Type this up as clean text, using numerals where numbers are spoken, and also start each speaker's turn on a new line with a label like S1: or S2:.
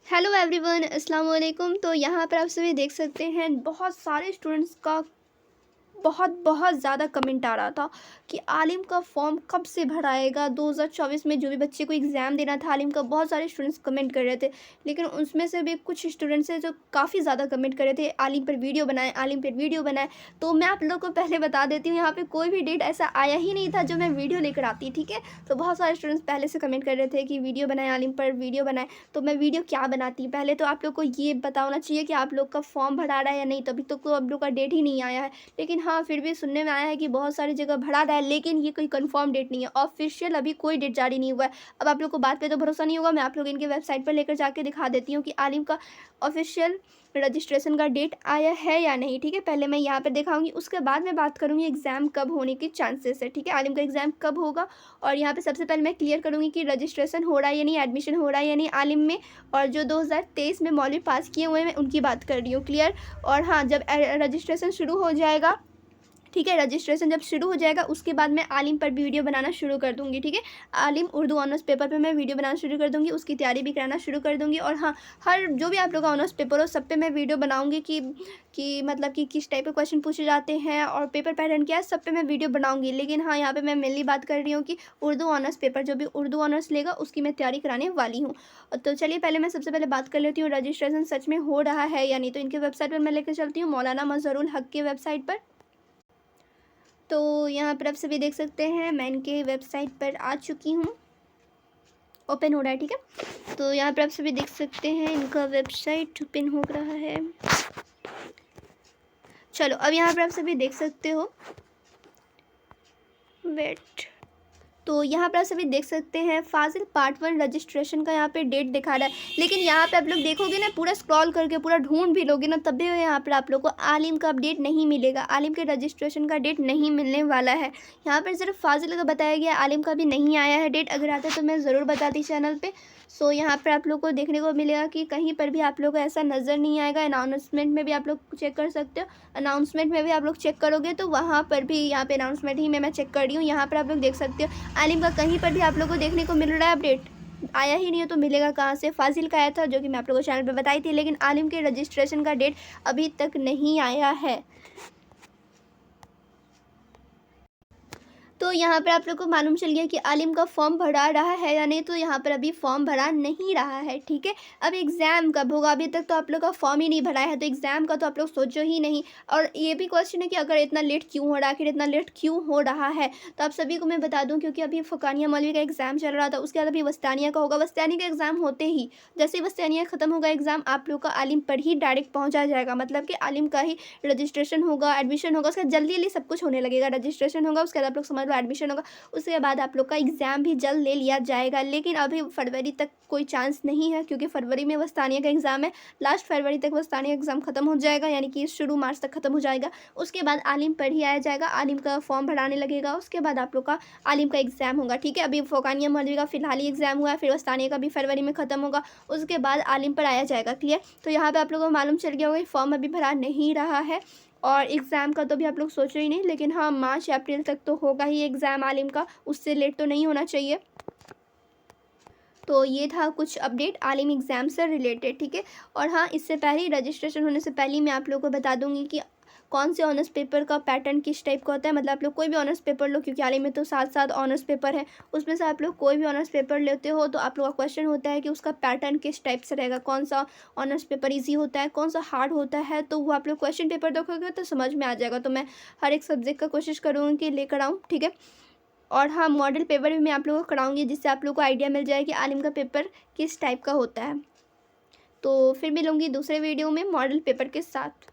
S1: Hello everyone, अस्सलाम वालेकुम। तो यहाँ पर आप सभी देख सकते हैं बहुत सारे स्टूडेंट्स का बहुत ज़्यादा कमेंट आ रहा था कि आलिम का फॉर्म कब से भराएगा 2024 में। जो भी बच्चे को एग्ज़ाम देना था आलिम का, बहुत सारे स्टूडेंट्स कमेंट कर रहे थे। लेकिन उसमें से भी कुछ स्टूडेंट्स हैं जो काफ़ी ज़्यादा कमेंट कर रहे थे आलिम पर वीडियो बनाएं, आलिम पर वीडियो बनाएं। तो मैं आप लोगों को पहले बता देती हूँ, यहाँ पे कोई भी डेट ऐसा आया ही नहीं था जो मैं वीडियो लेकर आती, ठीक है। तो बहुत सारे स्टूडेंट्स पहले से कमेंट कर रहे थे कि वीडियो बनाएं, आलिम पर वीडियो बनाएं। तो मैं वीडियो क्या बनाती, पहले तो आप लोग को ये पता होना चाहिए कि आप लोग का फॉर्म भरा रहा है या नहीं। तो अभी तक तो आप लोग का डेट ही नहीं आया है। लेकिन हाँ, फिर भी सुनने में आया है कि बहुत सारी जगह भरा रहा है, लेकिन ये कोई कंफर्म डेट नहीं है। ऑफिशियल अभी कोई डेट जारी नहीं हुआ है। अब आप लोग को बात पे तो भरोसा नहीं होगा, मैं आप लोग इनके वेबसाइट पर लेकर जाके दिखा देती हूँ कि आलिम का ऑफिशियल रजिस्ट्रेशन का डेट आया है या नहीं, ठीक है। पहले मैं यहाँ पर दिखाऊंगी, उसके बाद मैं बात करूँगी एग्ज़ाम कब होने के चांसेस है, ठीक है। आलिम का एग्ज़ाम कब होगा, और यहाँ पे सबसे पहले मैं क्लियर करूँगी कि रजिस्ट्रेशन हो रहा है या नहीं, एडमिशन हो रहा है या नहीं आलिम में। और जो 2023 में मौलवी पास किए हुए हैं मैं उनकी बात कर रही हूँ, क्लियर। और हाँ, जब रजिस्ट्रेशन शुरू हो जाएगा, ठीक है, रजिस्ट्रेशन जब शुरू हो जाएगा उसके बाद मैं आलिम पर भी वीडियो बनाना शुरू कर दूंगी, ठीक है। आलिम उर्दू ऑनर्स पेपर पे मैं वीडियो बनाना शुरू कर दूंगी, उसकी तैयारी भी कराना शुरू कर दूंगी। और हाँ, हर जो भी आप लोग का ऑनर्स पेपर हो सब पे मैं वीडियो बनाऊंगी कि मतलब कि किस टाइप के क्वेश्चन पूछे जाते हैं और पेपर पैटर्न क्या है, सब पे मैं वीडियो बनाऊंगी। लेकिन हाँ, यहाँ पे मैं मेनली बात कर रही हूँ कि उर्दू ऑनर्स पेपर, जो भी उर्दू ऑनर्स लेगा उसकी मैं तैयारी कराने वाली हूँ। तो चलिए पहले मैं सबसे पहले बात कर लेती हूँ रजिस्ट्रेशन सच में हो रहा है या नहीं। तो इनके वेबसाइट पर मैं लेकर चलती हूँ, मौलाना मजहरुल हक के वेबसाइट पर। तो यहाँ पर आप सभी देख सकते हैं मैं इनके वेबसाइट पर आ चुकी हूँ, ओपन हो रहा है, ठीक है। तो यहाँ पर आप सभी देख सकते हैं इनका वेबसाइट ओपन हो रहा है। चलो अब यहाँ पर आप सभी देख सकते हो, वेट। तो यहाँ पर आप सभी देख सकते हैं फाजिल पार्ट 1 रजिस्ट्रेशन का यहाँ पे डेट दिखा रहा है। लेकिन यहाँ पे आप लोग देखोगे ना, पूरा स्क्रॉल करके पूरा ढूंढ भी लोगे ना, तब भी यहाँ पर आप लोग को आलिम का अपडेट नहीं मिलेगा। आलिम के रजिस्ट्रेशन का डेट नहीं मिलने वाला है। यहाँ पर सिर्फ फाजिल का बताया गया, आलिम का भी नहीं आया है डेट। अगर आता तो मैं ज़रूर बताती चैनल पर। सो यहाँ पर आप लोग को देखने को मिलेगा कि कहीं पर भी आप लोग को ऐसा नज़र नहीं आएगा। अनाउंसमेंट में भी आप लोग चेक कर सकते हो, अनाउंसमेंट में भी आप लोग चेक करोगे तो वहाँ पर भी, यहाँ पे अनाउंसमेंट ही में मैं चेक कर रही हूँ, यहाँ पर आप लोग देख सकते हो आलिम का कहीं पर भी आप लोग को देखने को मिल रहा है अपडेट। आया ही नहीं है तो मिलेगा कहाँ से। फाजिल का आया था जो कि मैं आप लोगों को चैनल पर बताई थी, लेकिन आलिम के रजिस्ट्रेशन का डेट अभी तक नहीं आया है। तो यहाँ पर आप लोग को मालूम चल गया कि आलिम का फॉर्म भरा रहा है या नहीं। तो यहाँ पर अभी फॉर्म भरा नहीं रहा है, ठीक है। अब एग्ज़ाम कब होगा, अभी तक तो आप लोग का फॉर्म ही नहीं भरा है, तो एग्ज़ाम का तो आप लोग सोचो ही नहीं। और ये भी क्वेश्चन है कि अगर इतना लेट क्यों हो रहा है, आखिर इतना लेट क्यों हो रहा है। तो आप सभी को मैं बता दूँ, क्योंकि अभी फ़ुकानिया मौलवी का एग्ज़ाम चल रहा था, उसके बाद अभी वस्तानिया का होगा। वस्तानिया का एग्ज़ाम होते ही, जैसे ही वस्तानिया ख़त्म होगा एग्ज़ाम, आप लोग का आलिम पर ही डायरेक्ट पहुँचा जाएगा। मतलब कि आलिम का ही रजिस्ट्रेशन होगा, एडमिशन होगा, उसका जल्दी जल्दी सब कुछ होने लगेगा। रजिस्ट्रेशन होगा, उसके बाद आप लोग समझ लो एडमिशन होगा, उसके बाद आप लोग का एग्ज़ाम भी जल्द ले लिया जाएगा। लेकिन अभी फरवरी तक कोई चांस नहीं है, क्योंकि फरवरी में वस्तानिया का एग्ज़ाम है। लास्ट फरवरी तक वस्तानिया का एग्ज़ाम ख़त्म हो जाएगा, यानी कि शुरू मार्च तक ख़त्म हो जाएगा। उसके बाद आलिम पर ही आया जाएगा, आलिम का फॉर्म भराने लगेगा, उसके बाद आप लोग का आलिम का एग्ज़ाम होगा, ठीक है। अभी फ़ुकानिया मौलवी का फ़िलहाल ही एग्ज़ाम हुआ है, फिर वस्तानिया का भी फरवरी में ख़त्म होगा, उसके बाद आलिम पर आया जाएगा, क्लियर। तो यहाँ पर आप लोगों को मालूम चल गया होगा फॉर्म अभी भरा नहीं रहा है, और एग्ज़ाम का तो भी आप लोग सोचो ही नहीं। लेकिन हाँ, मार्च अप्रैल तक तो होगा ही एग्ज़ाम आलिम का, उससे लेट तो नहीं होना चाहिए। तो ये था कुछ अपडेट आलिम एग्ज़ाम से रिलेटेड, ठीक है। और हाँ, इससे पहले रजिस्ट्रेशन होने से पहले मैं आप लोगों को बता दूंगी कि कौन से ऑनर्स पेपर का पैटर्न किस टाइप का होता है। मतलब आप लोग कोई भी ऑनर्स पेपर लो, क्योंकि आलिम में तो 7 ऑनर्स पेपर है, उसमें से आप लोग कोई भी ऑनर्स पेपर लेते हो तो आप लोग का क्वेश्चन होता है कि उसका पैटर्न किस टाइप से रहेगा, कौन सा ऑनर्स पेपर ईजी होता है, कौन सा हार्ड होता है। तो वो आप लोग क्वेश्चन पेपर देखोगे तो समझ में आ जाएगा। तो मैं हर एक सब्जेक्ट का कोशिश करूँगी कि लेकर आऊँ, ठीक है। और हाँ, मॉडल पेपर भी मैं आप लोगों को कराऊंगी, जिससे आप लोगों को आइडिया मिल जाए कि आलिम का पेपर किस टाइप का होता है। तो फिर मिलूँगी दूसरे वीडियो में मॉडल पेपर के साथ।